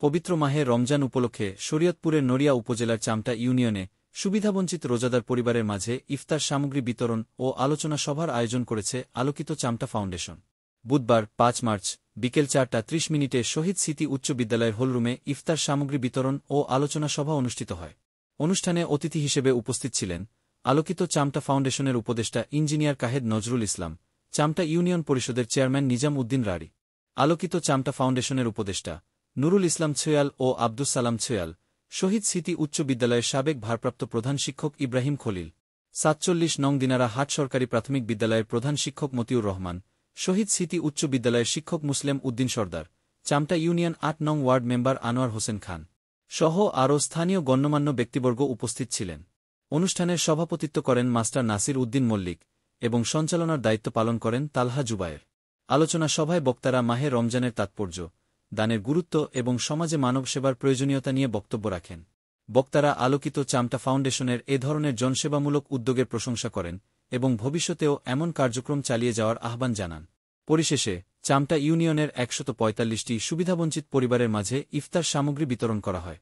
পবিত্র মাহে রমজান উপলক্ষে শরীয়তপুরের নড়িয়া উপজেলার চামটা ইউনিয়নে সুবিধাবঞ্চিত রোজাদার পরিবারের মাঝে ইফতার সামগ্রী বিতরণ ও আলোচনা সভার আয়োজন করেছে আলোকিত চামটা ফাউন্ডেশন। বুধবার ৫ মার্চ বিকেল ৪টা ৩০ শহীদ স্মৃতি উচ্চ বিদ্যালয়ের হলরুমে ইফতার সামগ্রী বিতরণ ও আলোচনা সভা অনুষ্ঠিত হয়। অনুষ্ঠানে অতিথি হিসেবে উপস্থিত ছিলেন আলোকিত চামটা ফাউন্ডেশনের উপদেষ্টা ইঞ্জিনিয়ার কাহেদ নজরুল ইসলাম, চামটা ইউনিয়ন পরিষদের চেয়ারম্যান নিজাম উদ্দিন রারি, আলোকিত চামটা ফাউন্ডেশনের উপদেষ্টা নুরুল ইসলাম ছয়াল ও আব্দুস সালাম ছয়াল, শহীদ স্মৃতি উচ্চ বিদ্যালয়ের সাবেক ভারপ্রাপ্ত প্রধান শিক্ষক ইব্রাহিম খলিল, ৪৭ নং দিনারা হাট সরকারি প্রাথমিক বিদ্যালয়ের প্রধান শিক্ষক মতিউর রহমান, শহীদ স্মৃতি উচ্চ বিদ্যালয়ের শিক্ষক মুসলেম উদ্দিন সর্দার, চামটা ইউনিয়ন ৮ নং ওয়ার্ড মেম্বার আনোয়ার হোসেন খান সহ আরও স্থানীয় গণ্যমান্য ব্যক্তিবর্গ উপস্থিত ছিলেন। অনুষ্ঠানের সভাপতিত্ব করেন মাস্টার নাসির উদ্দিন মল্লিক এবং সঞ্চালনার দায়িত্ব পালন করেন তালহা জুবায়ের। আলোচনা সভায় বক্তারা মাহে রমজানের তাৎপর্য, দানের গুরুত্ব এবং সমাজে মানব সেবার প্রয়োজনীয়তা নিয়ে বক্তব্য রাখেন। বক্তারা আলোকিত চামটা ফাউন্ডেশনের এ ধরনের জনসেবামূলক উদ্যোগের প্রশংসা করেন এবং ভবিষ্যতেও এমন কার্যক্রম চালিয়ে যাওয়ার আহ্বান জানান। পরিশেষে চামটা ইউনিয়নের ১৪৫টি সুবিধাবঞ্চিত পরিবারের মাঝে ইফতার সামগ্রী বিতরণ করা হয়।